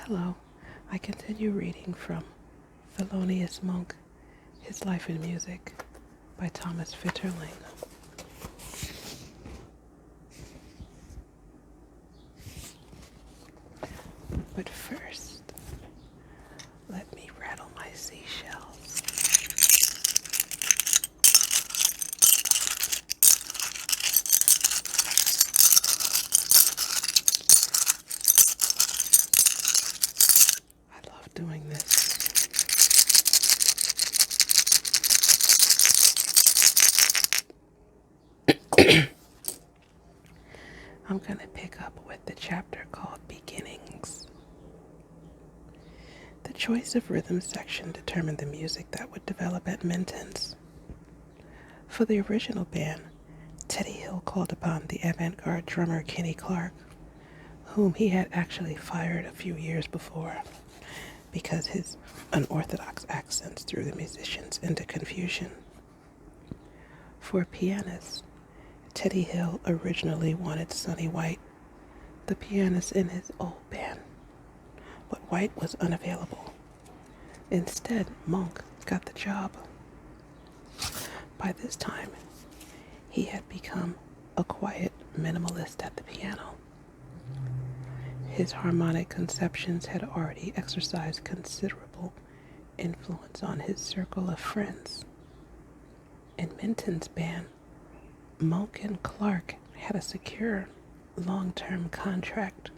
Hello, I continue reading from Thelonious Monk His Life in Music by Thomas Fitterling. But first, let me rattle my seashells. I love doing this. I'm going to pick up with the chapter called Beginnings. The choice of rhythm section determined the music that would develop at Minton's. For the original band, Teddy Hill called upon the avant-garde drummer Kenny Clarke, whom he had actually fired a few years before because his unorthodox accents threw the musicians into confusion. For pianists, Teddy Hill originally wanted Sonny White, the pianist in his old band, but White was unavailable. Instead, Monk got the job. By this time, he had become a quiet minimalist at the piano. His harmonic conceptions had already exercised considerable influence on his circle of friends. In Minton's band, Monk and Clarke had a secure, long-term contract.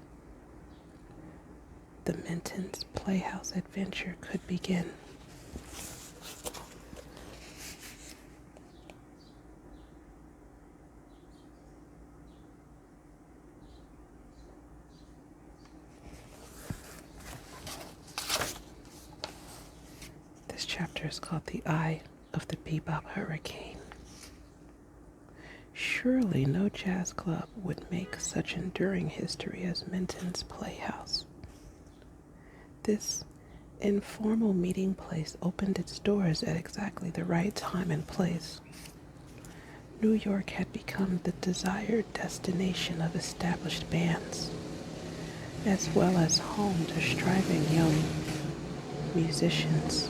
The Minton's Playhouse adventure could begin. This chapter is called The Eye of the Bebop Hurricane. Surely no jazz club would make such enduring history as Minton's Playhouse. This informal meeting place opened its doors at exactly the right time and place. New York had become the desired destination of established bands, as well as home to striving young musicians.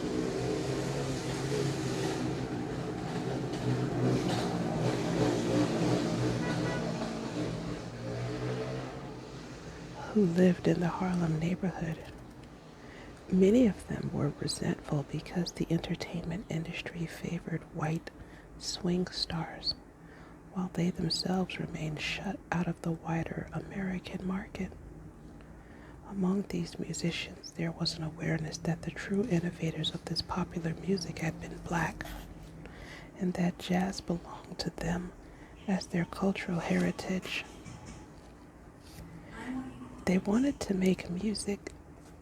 Who lived in the Harlem neighborhood. Many of them were resentful because the entertainment industry favored white swing stars, while they themselves remained shut out of the wider American market. Among these musicians, there was an awareness that the true innovators of this popular music had been black, and that jazz belonged to them as their cultural heritage. They wanted to make music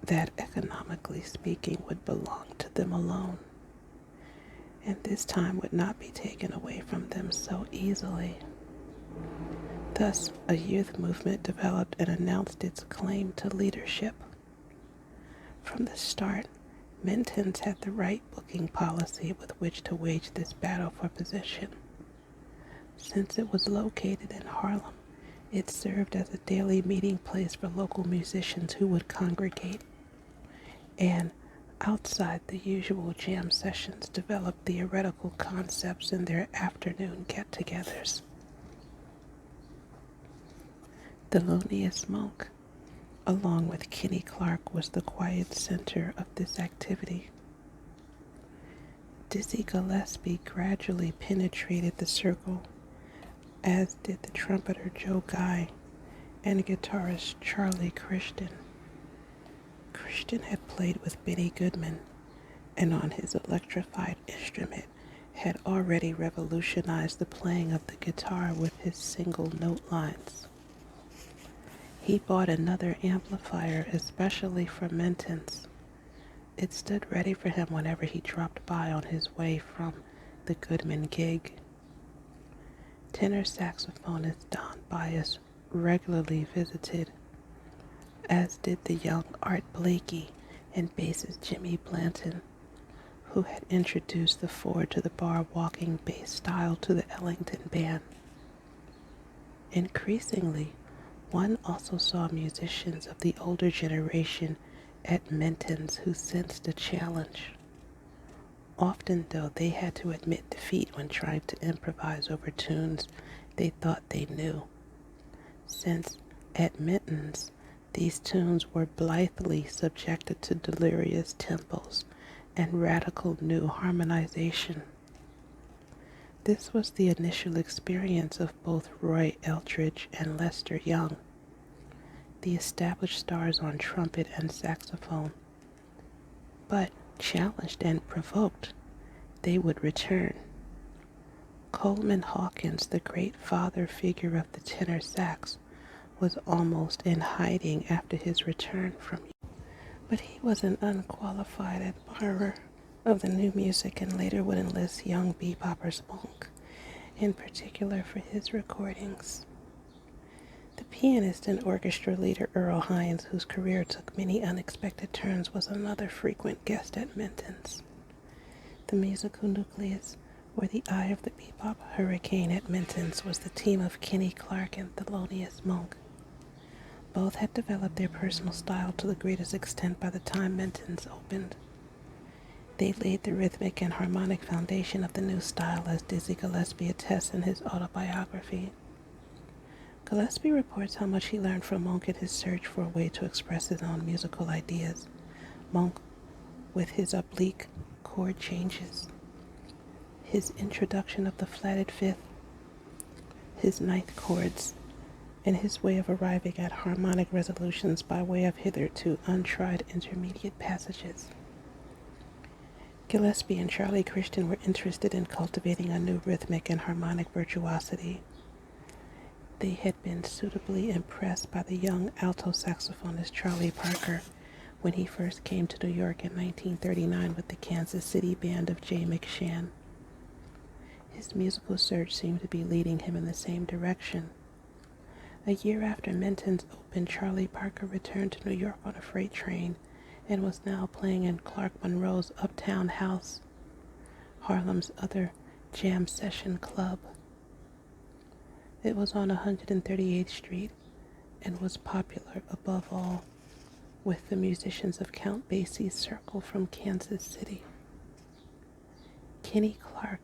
that, economically speaking, would belong to them alone, and this time would not be taken away from them so easily. Thus, a youth movement developed and announced its claim to leadership. From the start, Minton's had the right booking policy with which to wage this battle for position. Since it was located in Harlem, it served as a daily meeting place for local musicians who would congregate and, outside the usual jam sessions, develop theoretical concepts in their afternoon get-togethers. Thelonious Monk, along with Kenny Clarke, was the quiet center of this activity. Dizzy Gillespie gradually penetrated the circle, as did the trumpeter Joe Guy and guitarist Charlie Christian. Christian had played with Benny Goodman, and on his electrified instrument had already revolutionized the playing of the guitar with his single note lines. He bought another amplifier especially for Minton's. It stood ready for him whenever he dropped by on his way from the Goodman gig. Tenor saxophonist Don Byas regularly visited, as did the young Art Blakey and bassist Jimmy Blanton, who had introduced the four-to-the-bar walking bass style to the Ellington band. Increasingly, one also saw musicians of the older generation at Menton's who sensed a challenge. Often, though, they had to admit defeat when trying to improvise over tunes they thought they knew, since at Menton's these tunes were blithely subjected to delirious tempos and radical new harmonization. This was the initial experience of both Roy Eldridge and Lester Young, the established stars on trumpet and saxophone. But, challenged and provoked, they would return. Coleman Hawkins, the great father figure of the tenor sax, was almost in hiding after his return from Europe. But he was an unqualified admirer of the new music and later would enlist young beboppers Monk, in particular for his recordings. The pianist and orchestra leader Earl Hines, whose career took many unexpected turns, was another frequent guest at Menton's. The musical nucleus, or the eye of the bebop hurricane at Menton's, was the team of Kenny Clarke and Thelonious Monk. Both had developed their personal style to the greatest extent by the time Menton's opened. They laid the rhythmic and harmonic foundation of the new style, as Dizzy Gillespie attests in his autobiography. Gillespie reports how much he learned from Monk in his search for a way to express his own musical ideas. Monk, with his oblique chord changes, his introduction of the flatted fifth, his ninth chords, and his way of arriving at harmonic resolutions by way of hitherto untried intermediate passages. Gillespie and Charlie Christian were interested in cultivating a new rhythmic and harmonic virtuosity. They had been suitably impressed by the young alto saxophonist Charlie Parker when he first came to New York in 1939 with the Kansas City band of Jay McShann. His musical search seemed to be leading him in the same direction. A year after Menton's opened, Charlie Parker returned to New York on a freight train and was now playing in Clark Monroe's Uptown House, Harlem's other jam session club. It was on 138th Street and was popular above all with the musicians of Count Basie's circle from Kansas City. Kenny Clarke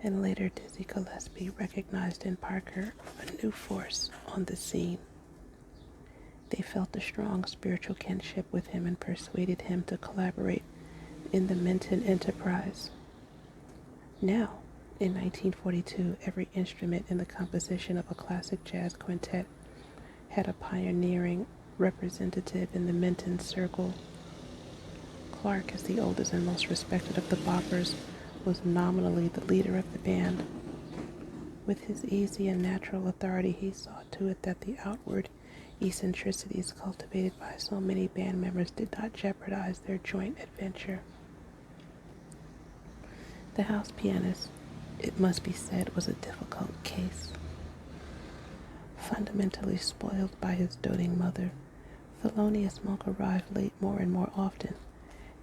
and later Dizzy Gillespie recognized in Parker a new force on the scene. They felt a strong spiritual kinship with him and persuaded him to collaborate in the Menton enterprise. Now, in 1942, every instrument in the composition of a classic jazz quintet had a pioneering representative in the Menton circle. Clarke, as the oldest and most respected of the boppers, was nominally the leader of the band. With his easy and natural authority, he saw to it that the outward eccentricities cultivated by so many band members did not jeopardize their joint adventure. The house pianist, it must be said, was a difficult case. Fundamentally spoiled by his doting mother, Thelonious Monk arrived late more and more often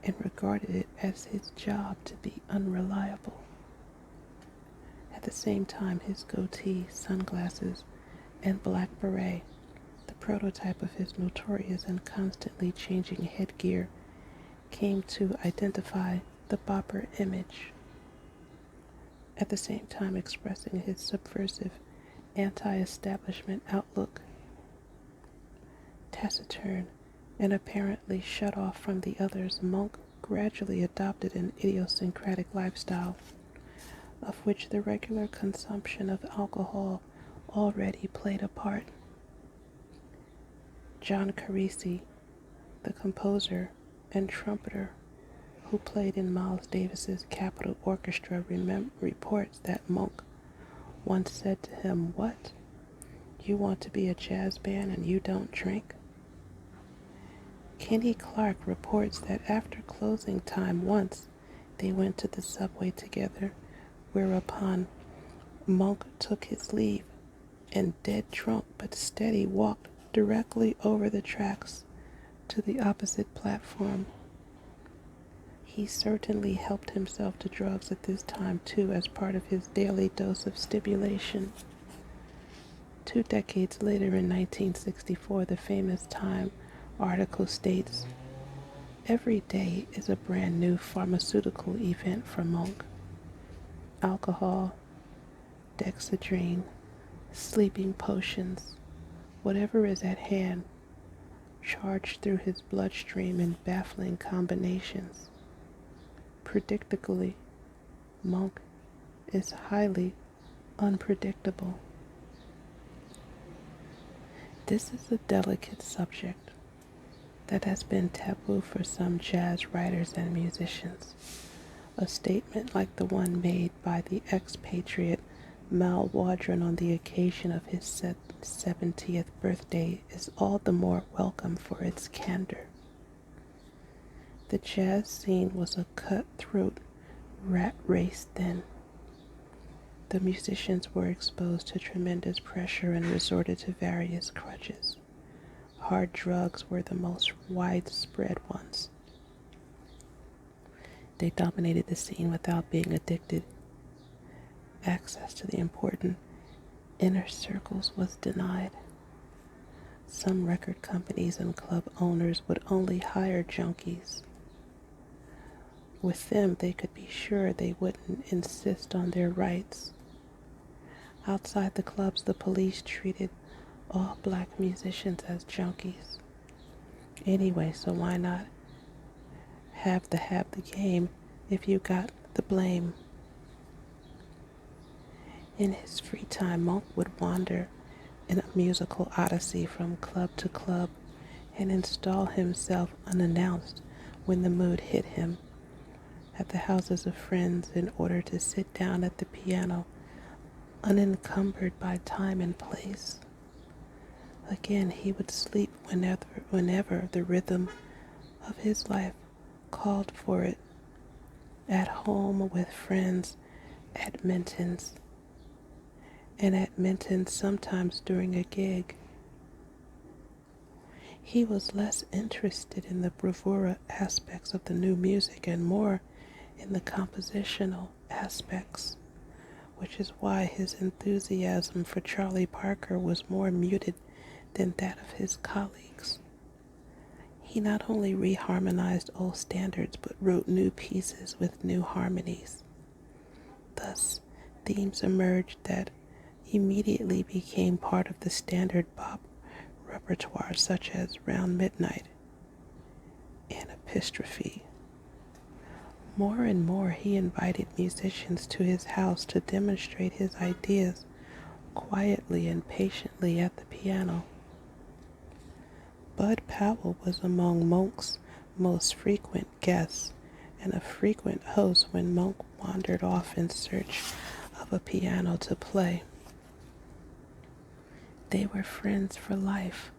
and regarded it as his job to be unreliable. At the same time, his goatee, sunglasses, and black beret, the prototype of his notorious and constantly changing headgear, came to identify the bopper image, at the same time expressing his subversive, anti-establishment outlook. Taciturn and apparently shut off from the others, Monk gradually adopted an idiosyncratic lifestyle, of which the regular consumption of alcohol already played a part. John Carisi, the composer and trumpeter who played in Miles Davis's Capitol Orchestra, reports that Monk once said to him, "What? You want to be a jazz band and you don't drink?" Kenny Clarke reports that after closing time once, they went to the subway together, whereupon Monk took his leave and, dead drunk but steady, walked directly over the tracks to the opposite platform. He certainly helped himself to drugs at this time too, as part of his daily dose of stimulation. 2 decades later, in 1964, the famous Time article states, Every day is a brand new pharmaceutical event for Monk. Alcohol, dexedrine, sleeping potions, whatever is at hand, charged through his bloodstream in baffling combinations. Predictably, Monk is highly unpredictable. This is a delicate subject that has been taboo for some jazz writers and musicians. A statement like the one made by the expatriate Mal Waldron on the occasion of his 70th birthday is all the more welcome for its candor. The jazz scene was a cutthroat rat race then. The musicians were exposed to tremendous pressure and resorted to various crutches. Hard drugs were the most widespread ones. They dominated the scene without being addicted. Access to the important inner circles was denied. Some record companies and club owners would only hire junkies. With them, they could be sure they wouldn't insist on their rights. Outside the clubs, the police treated all black musicians as junkies. Anyway, so why not have the game if you got the blame? In his free time, Monk would wander in a musical odyssey from club to club and install himself unannounced when the mood hit him at the houses of friends in order to sit down at the piano unencumbered by time and place. Again, he would sleep whenever the rhythm of his life called for it, at home with friends, at Minton's, and at Minton's sometimes during a gig. He was less interested in the bravura aspects of the new music and more in the compositional aspects, which is why his enthusiasm for Charlie Parker was more muted than that of his colleagues. He not only reharmonized old standards, but wrote new pieces with new harmonies. Thus, themes emerged that immediately became part of the standard pop repertoire, such as Round Midnight and Epistrophe. More and more, he invited musicians to his house to demonstrate his ideas quietly and patiently at the piano. Bud Powell was among Monk's most frequent guests and a frequent host when Monk wandered off in search of a piano to play. They were friends for life,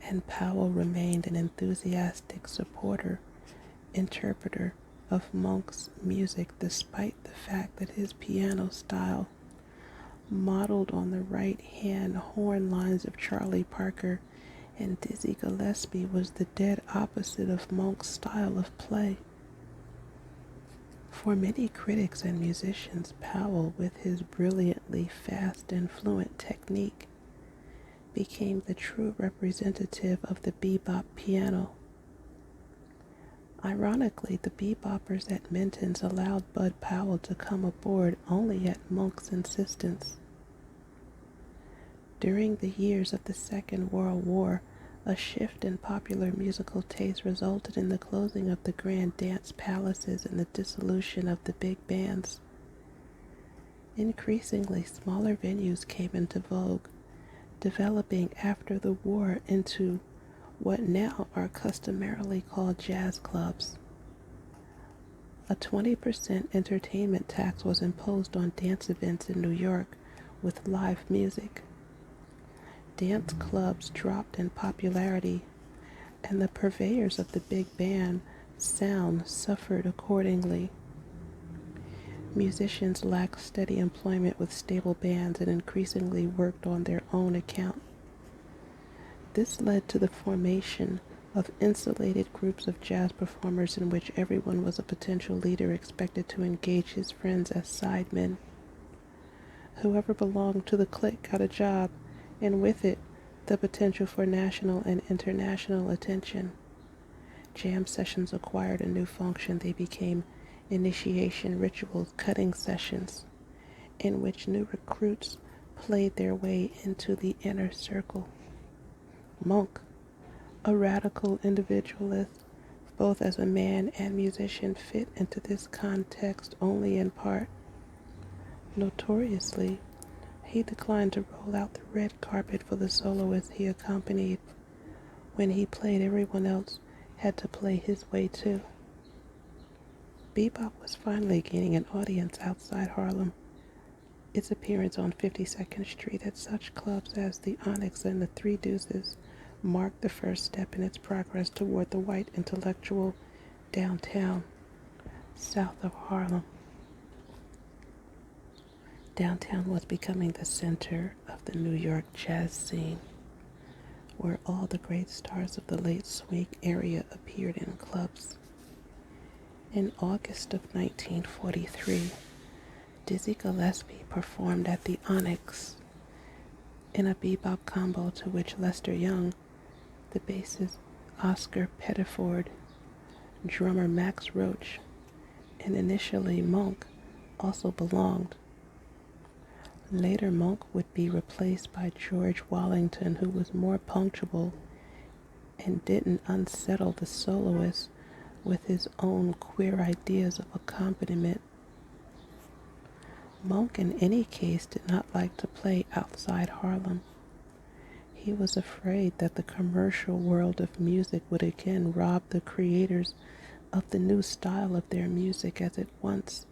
and Powell remained an enthusiastic supporter, interpreter of Monk's music despite the fact that his piano style, modeled on the right-hand horn lines of Charlie Parker and Dizzy Gillespie, was the dead opposite of Monk's style of play. For many critics and musicians, Powell, with his brilliantly fast and fluent technique, became the true representative of the bebop piano. Ironically, the beboppers at Minton's allowed Bud Powell to come aboard only at Monk's insistence. During the years of the Second World War, a shift in popular musical taste resulted in the closing of the grand dance palaces and the dissolution of the big bands. Increasingly, smaller venues came into vogue, developing after the war into what now are customarily called jazz clubs. A 20% entertainment tax was imposed on dance events in New York with live music. Dance clubs dropped in popularity, and the purveyors of the big band sound suffered accordingly. Musicians lacked steady employment with stable bands and increasingly worked on their own account. This led to the formation of insulated groups of jazz performers in which everyone was a potential leader expected to engage his friends as sidemen. Whoever belonged to the clique got a job, and with it, the potential for national and international attention. Jam sessions acquired a new function. They became initiation rituals, cutting sessions, in which new recruits played their way into the inner circle. Monk, a radical individualist, both as a man and musician, fit into this context only in part. Notoriously, he declined to roll out the red carpet for the soloists he accompanied. When he played, everyone else had to play his way too. Bebop was finally gaining an audience outside Harlem. Its appearance on 52nd Street at such clubs as the Onyx and the Three Deuces marked the first step in its progress toward the white intellectual downtown, south of Harlem. Downtown was becoming the center of the New York jazz scene, where all the great stars of the late swing area appeared in clubs. In August of 1943, Dizzy Gillespie performed at the Onyx in a bebop combo to which Lester Young, the bassist Oscar Pettiford, drummer Max Roach, and initially Monk also belonged. Later, Monk would be replaced by George Wallington, who was more punctual and didn't unsettle the soloists with his own queer ideas of accompaniment. Monk, in any case, did not like to play outside Harlem. He was afraid that the commercial world of music would again rob the creators of the new style of their music as it once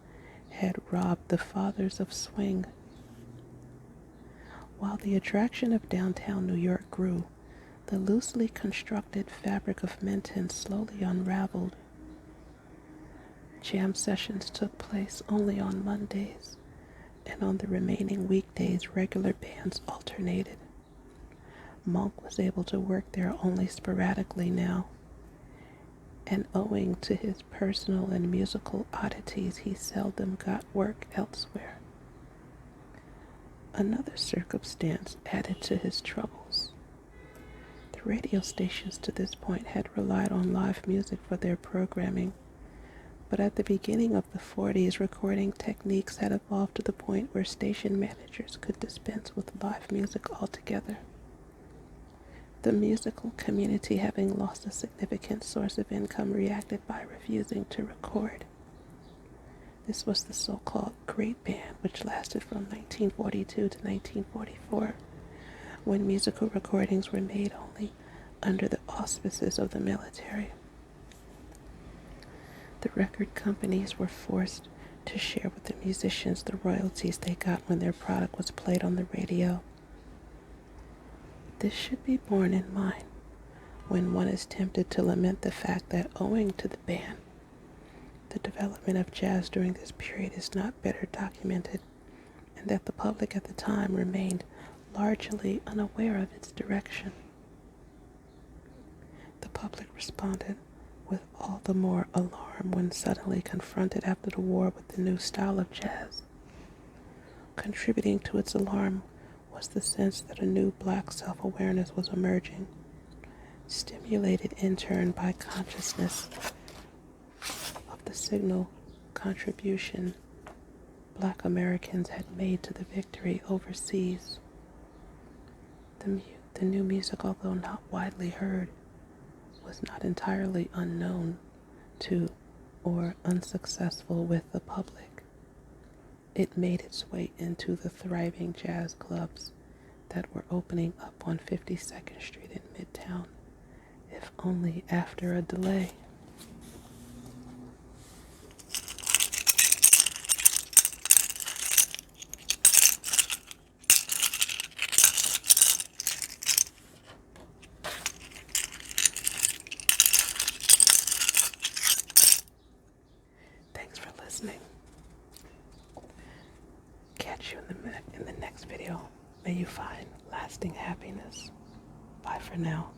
had robbed the fathers of swing. While the attraction of downtown New York grew, the loosely constructed fabric of Menton slowly unraveled. Jam sessions took place only on Mondays, and on the remaining weekdays regular bands alternated. Monk was able to work there only sporadically now, and owing to his personal and musical oddities, he seldom got work elsewhere. Another circumstance added to his troubles. The radio stations to this point had relied on live music for their programming, but at the beginning of the 40s, recording techniques had evolved to the point where station managers could dispense with live music altogether. The musical community, having lost a significant source of income, reacted by refusing to record. This was the so-called Great Band, which lasted from 1942 to 1944, when musical recordings were made only under the auspices of the military. The record companies were forced to share with the musicians the royalties they got when their product was played on the radio. This should be borne in mind when one is tempted to lament the fact that, owing to the ban, the development of jazz during this period is not better documented, and that the public at the time remained largely unaware of its direction. The public responded with all the more alarm when suddenly confronted after the war with the new style of jazz. Contributing to its alarm was the sense that a new black self-awareness was emerging, stimulated in turn by consciousness of the signal contribution Black Americans had made to the victory overseas. The new music, although not widely heard, was not entirely unknown to or unsuccessful with the public. It made its way into the thriving jazz clubs that were opening up on 52nd Street in Midtown, if only after a delay. Thanks for listening. Catch you in the next video. May you find lasting happiness. Bye for now.